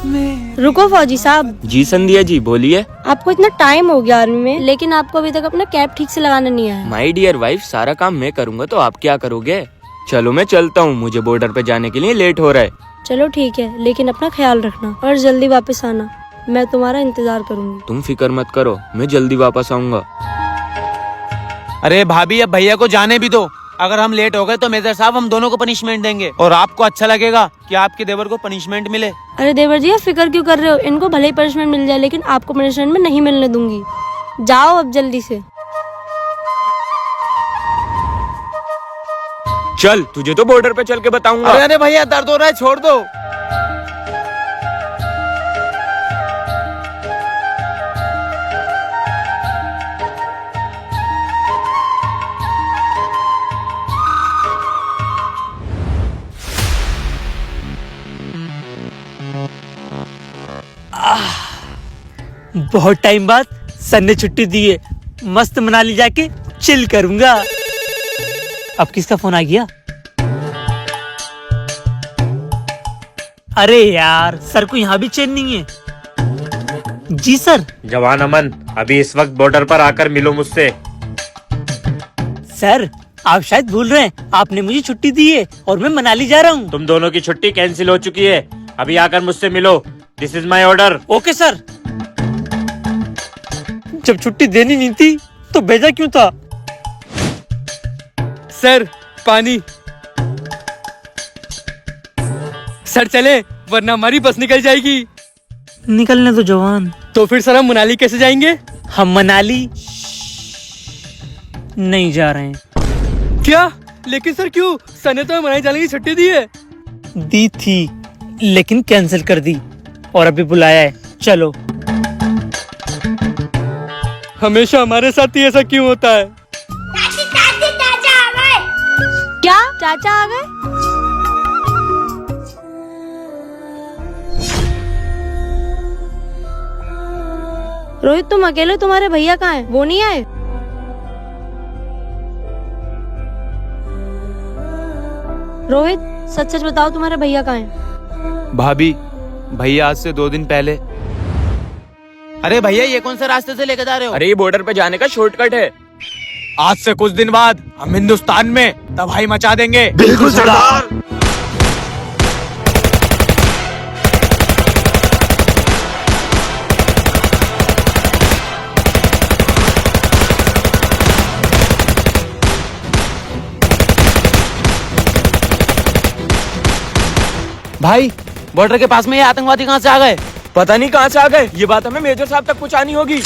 रुको फौजी साहब। जी संध्या जी बोलिए। आपको इतना टाइम हो गया आर्मी में, लेकिन आपको अभी तक अपना कैप ठीक से लगाना नहीं आया। माय डियर वाइफ, सारा काम मैं करूँगा तो आप क्या करोगे? चलो मैं चलता हूँ, मुझे बॉर्डर पे जाने के लिए लेट हो रहा है। चलो ठीक है, लेकिन अपना ख्याल रखना और जल्दी वापस आना। मैं तुम्हारा इंतजार करूंगी। तुम फिक्र मत करो, मैं जल्दी वापस आऊंगा। अरे भाभी, अब भैया को जाने भी दो। अगर हम लेट हो गए तो मेजर साहब हम दोनों को पनिशमेंट देंगे और आपको अच्छा लगेगा कि आपके देवर को पनिशमेंट मिले। अरे देवर जी, आप फिक्र क्यों कर रहे हो? इनको भले ही पनिशमेंट मिल जाए, लेकिन आपको पनिशमेंट में नहीं मिलने दूंगी। जाओ अब जल्दी से। चल, तुझे तो बॉर्डर पे चल के बताऊंगा। अरे भैया, दर्द हो रहा है, छोड़ दो। बहुत टाइम बाद सर ने छुट्टी दी है, मस्त मनाली जाके चिल करूंगा। अब किसका फोन आ गया? अरे यार, सर को यहाँ भी चैन नहीं है। जी सर। जवान अमन, अभी इस वक्त बॉर्डर पर आकर मिलो मुझसे। सर, आप शायद भूल रहे हैं, आपने मुझे छुट्टी दी है और मैं मनाली जा रहा हूँ। तुम दोनों की छुट्टी कैंसिल हो चुकी है, अभी आकर मुझसे मिलो। This is my order. Okay sir. जब छुट्टी देनी नहीं थी तो भेजा क्यों था? सर, पानी। सर चले, वरना हमारी बस निकल जाएगी। निकलने दो जवान। तो फिर सर हम मनाली कैसे जाएंगे? हम मनाली नहीं जा रहे हैं। क्या? लेकिन सर क्यों? सर ने तो हमें मनाली जाने की छुट्टी दी है। दी थी, लेकिन कैंसिल कर दी और अभी बुलाया है। चलो। हमेशा हमारे साथ ही ऐसा क्यों होता है? चाचा आ गए। क्या? चाचा आ गए? रोहित, तुम अकेले? तुम्हारे भैया कहाँ हैं? वो नहीं आए? रोहित, सच सच बताओ, तुम्हारे भैया कहाँ हैं? भाभी, भैया आज से 2 दिन पहले। अरे भैया, ये कौन से रास्ते से लेकर जा रहे हो? अरे ये बॉर्डर पे जाने का शॉर्टकट है। आज से कुछ दिन बाद हम हिंदुस्तान में तबाही मचा देंगे। बिल्कुल सरदार। भाई, बॉर्डर के पास में ये आतंकवादी कहाँ से आ गए? पता नहीं कहाँ से आ गए, ये बात हमें मेजर साहब तक पहुँचानी होगी।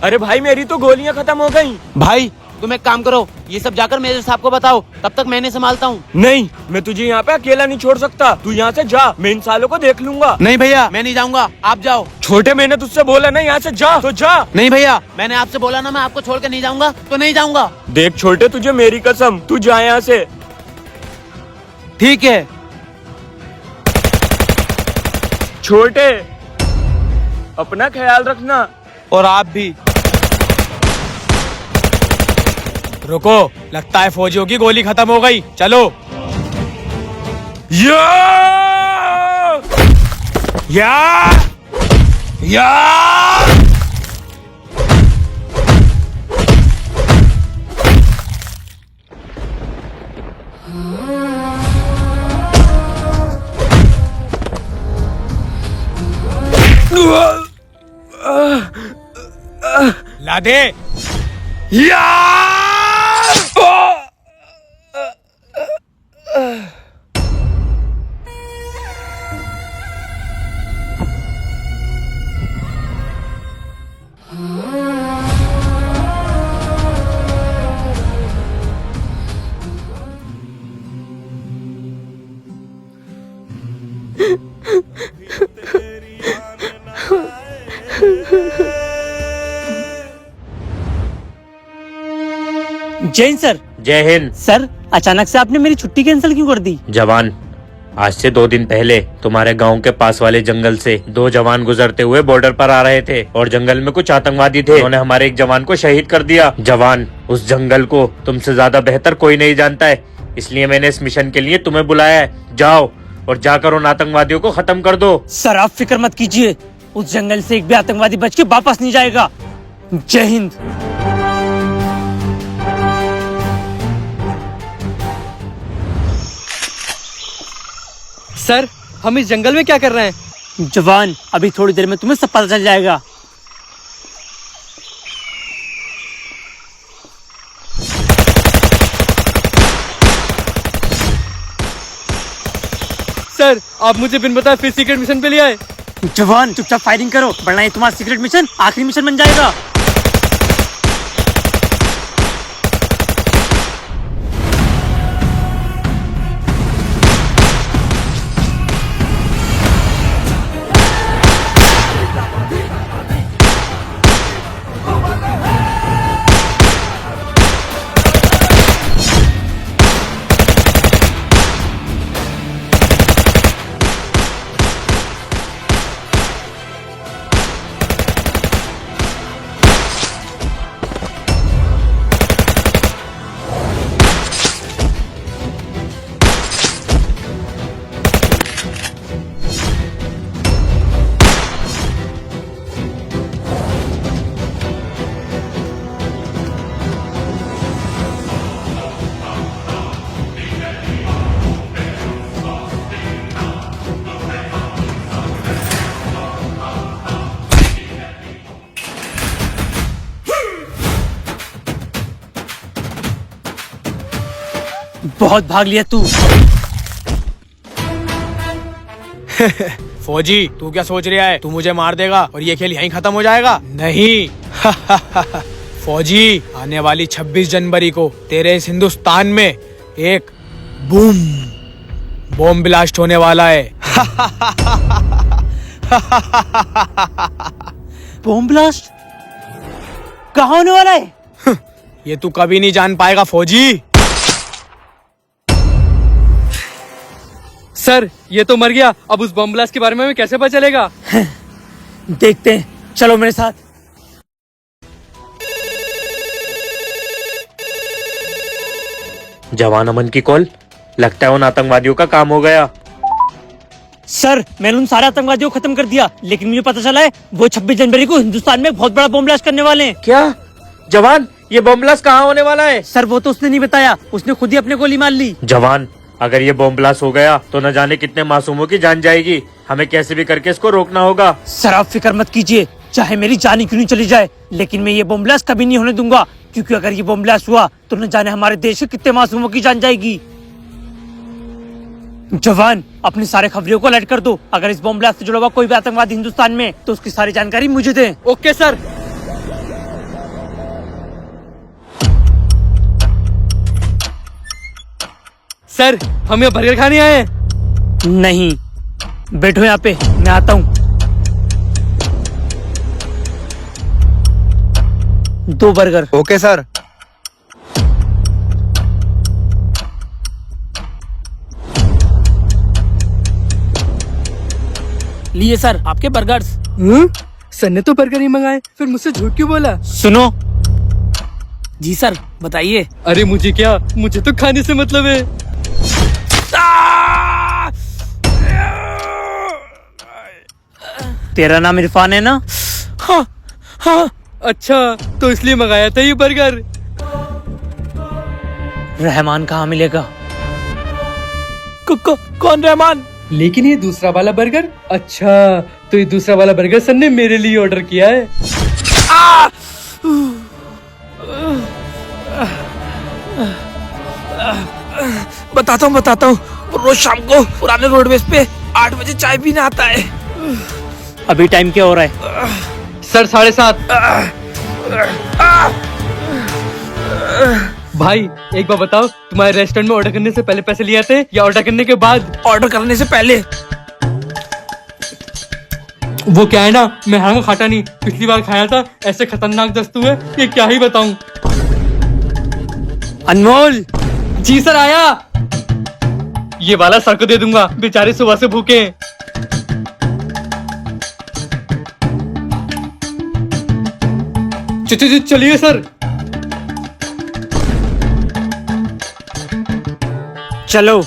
अरे भाई, मेरी तो गोलियां खत्म हो गयी। भाई, तुम एक काम करो, ये सब जाकर मेजर साहब को बताओ, तब तक मैंने संभालता हूँ। नहीं, मैं तुझे यहाँ पे अकेला नहीं छोड़ सकता। तू यहाँ से जा, मैं इन सालों को देख लूंगा। नहीं भैया, मैं नहीं जाऊंगा, आप जाओ। छोटे, मैंने तुझसे बोला ना यहाँ से जा, तो जा। नहीं भैया, मैंने आपसे बोला ना, मैं आपको छोड़ के नहीं जाऊंगा, तो नहीं जाऊंगा। देख छोटे, तुझे मेरी कसम, तू जा यहाँ से। ठीक है छोटे, अपना ख्याल रखना। और आप भी। रुको, लगता है फौजियों की गोली खत्म हो गई, चलो। या! या! या! ला दे। या! जय हिंद सर। जय हिंद। सर, अचानक से आपने मेरी छुट्टी कैंसिल क्यों कर दी? जवान, आज से 2 दिन पहले तुम्हारे गांव के पास वाले जंगल से 2 जवान गुजरते हुए बॉर्डर पर आ रहे थे और जंगल में कुछ आतंकवादी थे। उन्होंने हमारे एक जवान को शहीद कर दिया। जवान, उस जंगल को तुमसे ज्यादा बेहतर कोई नहीं जानता है, इसलिए मैंने इस मिशन के लिए तुम्हें बुलाया है। जाओ और जाकर उन आतंकवादियों को खत्म कर दो। सर आप फिक्र मत कीजिए, उस जंगल से एक भी आतंकवादी बच के वापस नहीं जाएगा। जय हिंद। सर हम इस जंगल में क्या कर रहे हैं? जवान, अभी थोड़ी देर में तुम्हें सब पता चल जाएगा। सर आप मुझे बिन बताए फिर सीक्रेट मिशन पे ले आए। जवान चुपचाप फायरिंग करो, वरना ये तुम्हारा सीक्रेट मिशन आखिरी मिशन बन जाएगा। बहुत भाग लिया तू। फौजी तू क्या सोच रहा है, तू मुझे मार देगा और ये खेल यहीं खत्म हो जाएगा? नहीं। फौजी आने वाली 26 जनवरी को तेरे इस हिंदुस्तान में एक बॉम्ब ब्लास्ट होने वाला है। बॉम्ब ब्लास्ट कहाँ होने वाला है? ये तू कभी नहीं जान पाएगा फौजी। सर ये तो मर गया, अब उस बम ब्लास्ट के बारे में हमें कैसे पता चलेगा? देखते हैं, चलो मेरे साथ। जवान अमन की कॉल, लगता है उन आतंकवादियों का काम हो गया। सर मैंने उन सारे आतंकवादियों को खत्म कर दिया, लेकिन मुझे पता चला है वो 26 जनवरी को हिंदुस्तान में बहुत बड़ा बॉम्ब ब्लास्ट करने वाले हैं। क्या जवान, ये बम ब्लास्ट कहाँ होने वाला है? सर वो तो उसने नहीं बताया, उसने खुद ही अपने गोली मार ली। जवान अगर ये बम ब्लास्ट हो गया तो न जाने कितने मासूमों की जान जाएगी, हमें कैसे भी करके इसको रोकना होगा। सर आप फिक्र मत कीजिए, चाहे मेरी जान ही क्यों नहीं चली जाए, लेकिन मैं ये बम ब्लास्ट कभी नहीं होने दूंगा, क्योंकि अगर ये बम ब्लास्ट हुआ तो न जाने हमारे देश के कितने मासूमों की जान जाएगी। जवान अपने सारे खबरियों को अलर्ट कर दो, अगर इस बम ब्लास्ट से जुड़ा हुआ कोई भी आतंकवादी हिंदुस्तान में तो उसकी सारी जानकारी मुझे दें। Okay sir. सर हम यहाँ बर्गर खाने आए हैं। नहीं, बैठो यहाँ पे, मैं आता हूँ। 2 बर्गर। Okay sir. लिए सर आपके बर्गर्स। सर ने तो बर्गर ही मंगाए, फिर मुझसे झूठ क्यों बोला? सुनो। जी सर बताइए। अरे मुझे क्या, मुझे तो खाने से मतलब है। तेरा नाम इरफान है ना? हाँ हाँ। अच्छा तो इसलिए मंगाया था ये बर्गर। रहमान कहाँ मिलेगा? कौन रहमान? लेकिन ये दूसरा वाला बर्गर। अच्छा तो ये दूसरा वाला बर्गर सर ने मेरे लिए ऑर्डर किया है। बताता हूँ रोज शाम को पुराने रोडवेज पे 8 बजे चाय पीने आता है। अभी टाइम क्या हो रहा है? सर 7:30। भाई एक बार बताओ, तुम्हारे रेस्टोरेंट में ऑर्डर करने से पहले पैसे लिए आते या ऑर्डर करने के बाद? ऑर्डर करने से पहले। वो क्या है ना, मैं हराम खाता नहीं, पिछली बार खाया था, ऐसे खतरनाक दस्तू है ये क्या ही बताऊं। अनमोल। जी सर आया। ये वाला सर को दे दूंगा, बेचारे सुबह से भूखे हैं। चलिए सर। चलो।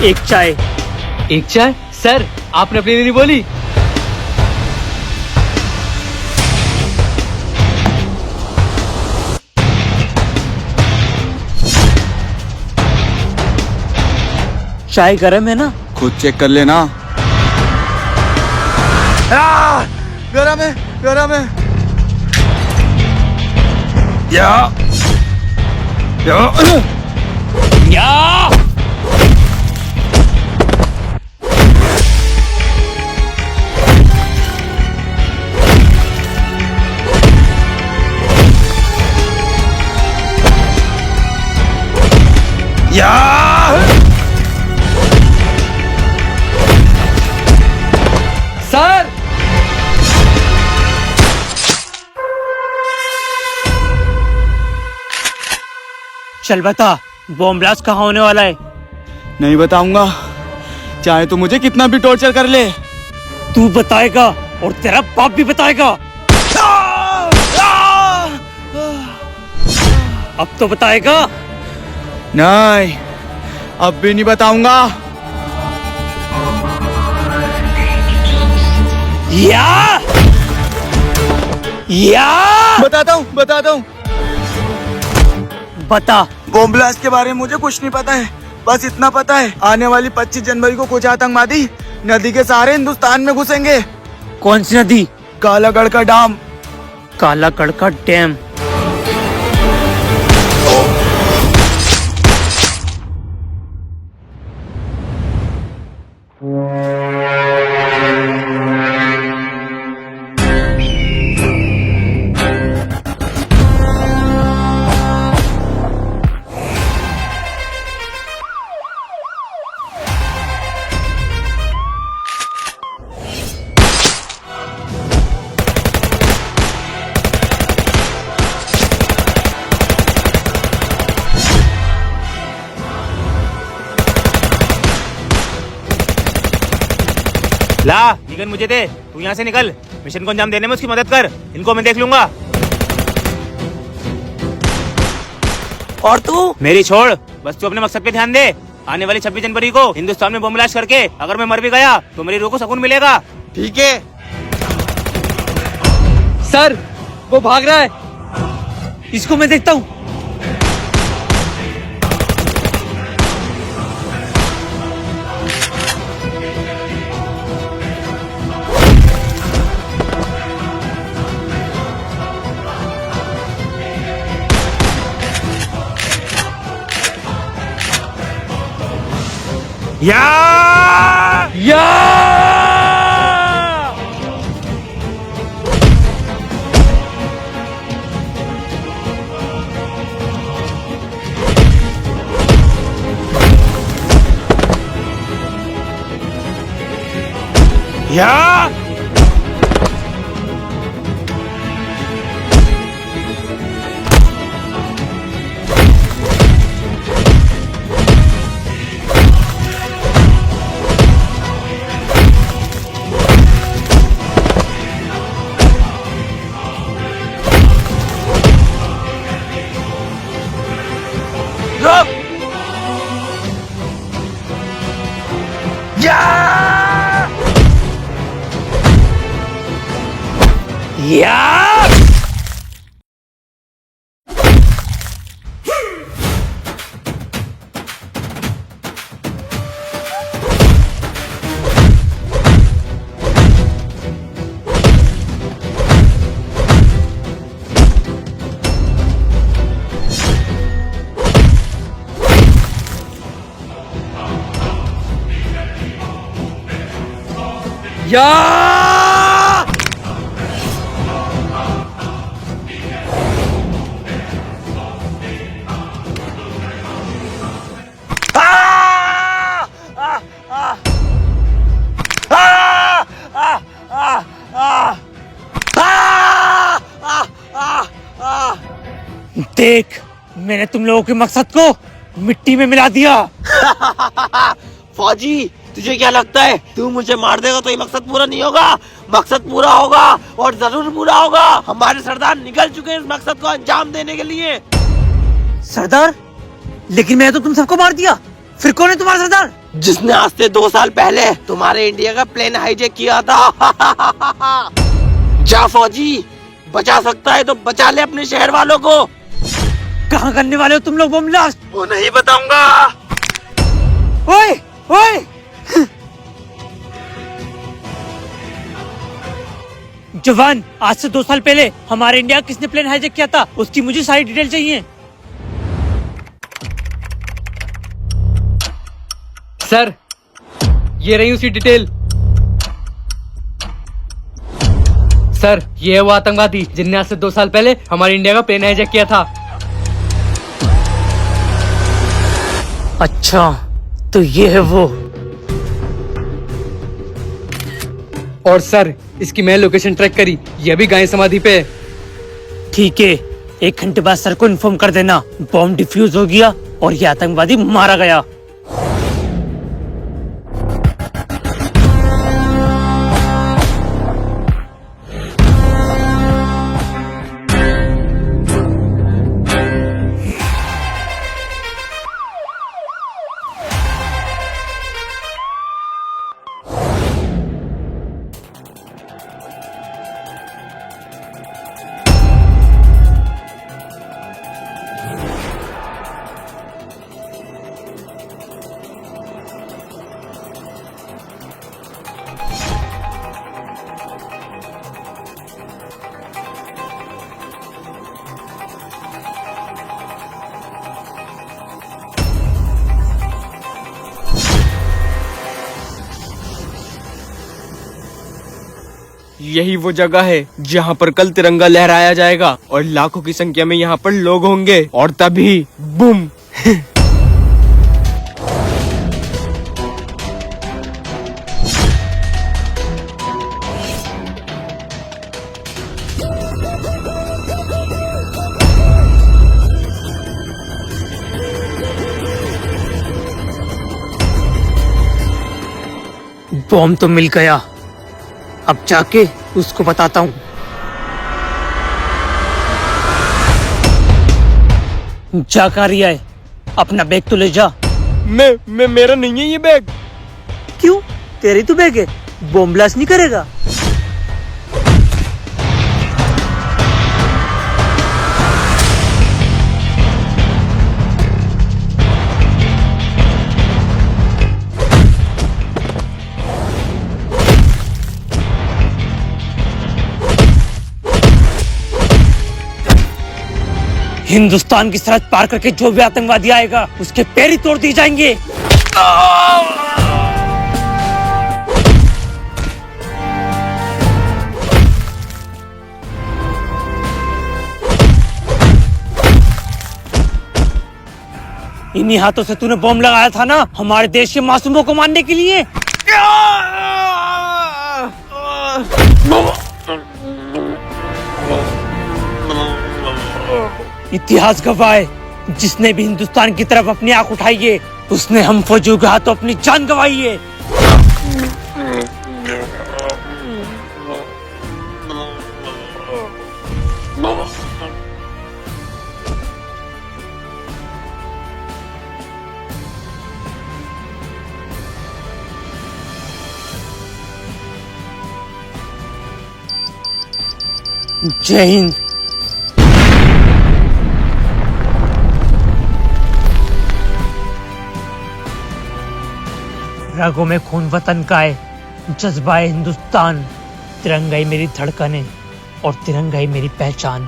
एक चाय। एक चाय? सर आपने अपनी नहीं बोली। चाय गरम है ना? खुद चेक कर लेना। गरम है, गरम है। या सर चल बता, बॉम्ब ब्लास्ट कहाँ होने वाला है? नहीं बताऊंगा, चाहे तो मुझे कितना भी टॉर्चर कर ले। तू बताएगा और तेरा बाप भी बताएगा। अब तो बताएगा। नहीं, अब भी नहीं बताऊंगा। या बताता हूँ, बताता हूँ। बता। बॉम्ब ब्लास्ट के बारे में मुझे कुछ नहीं पता है, बस इतना पता है आने वाली 25 जनवरी को कुछ आतंकवादी नदी के सहारे हिंदुस्तान में घुसेंगे। कौन सी नदी? कालागढ़ का डैम। कालागढ़ का डैम। ला, ये गन मुझे दे। तू यहाँ से निकल, मिशन को अंजाम देने में उसकी मदद कर। इनको मैं देख लूंगा। और तू? मेरी छोड़, बस तू अपने मकसद पे ध्यान दे। आने वाली 26 जनवरी को हिंदुस्तान में बम ब्लास्ट करके अगर मैं मर भी गया तो मेरी रूह को सुकून मिलेगा। ठीक है? सर वो भाग रहा है। इसको मैं देखता हूँ। या देख, मैंने तुम लोगों के मकसद को मिट्टी में मिला दिया। फौजी, तुझे क्या लगता है तू मुझे मार देगा तो ये मकसद पूरा नहीं होगा? मकसद पूरा होगा और जरूर पूरा होगा। हमारे सरदार निकल चुके हैं इस मकसद को अंजाम देने के लिए। सरदार? लेकिन मैंने तो तुम सबको मार दिया, फिर कौन है तुम्हारा सरदार? जिसने आज से 2 साल पहले तुम्हारे इंडिया का प्लेन हाईजैक किया था। जा फौजी, बचा सकता है तो बचा ले अपने शहर वालों को। कहाँ करने वाले हो तुम लोग बम ब्लास्ट? वो नहीं बताऊंगा। ओए ओए जवान, आज से 2 साल पहले हमारे इंडिया किसने प्लेन हाईजैक किया था, उसकी मुझे सारी डिटेल चाहिए। सर, ये रही उसकी डिटेल। सर, ये है वो आतंकवादी जिनने आज से 2 साल पहले हमारे इंडिया का प्लेन हाईजैक किया था। अच्छा, तो ये है वो। और सर, इसकी मैं लोकेशन ट्रैक करी, ये अभी गाय समाधि पे है। ठीक है, 1 घंटे बाद सर को इन्फॉर्म कर देना। बॉम्ब डिफ्यूज हो गया और ये आतंकवादी मारा गया। यही वो जगह है जहाँ पर कल तिरंगा लहराया जाएगा और लाखों की संख्या में यहाँ पर लोग होंगे और तभी बूम। बॉम्ब तो मिल गया, अब जाके उसको बताता हूँ। जा कर रही है, अपना बैग तो ले जा। मेरा नहीं है ये बैग। क्यों? तेरी तो बैग है, बॉम्ब ब्लास्ट नहीं करेगा। हिंदुस्तान की सरहद पार करके जो भी आतंकवादी आएगा उसके पैर ही तोड़ दिए जाएंगे। इन्हीं हाथों से तूने बॉम्ब लगाया था ना हमारे देश के मासूमों को मारने के लिए। इतिहास गवाह है, जिसने भी हिंदुस्तान की तरफ अपनी आंख उठाई है उसने हम फौजियों के हाथों अपनी जान गंवाई है। जय हिंद। रगों में खून वतन का है, जज्बा है हिंदुस्तान। तिरंगा ही मेरी धड़कन है और तिरंगा ही मेरी पहचान।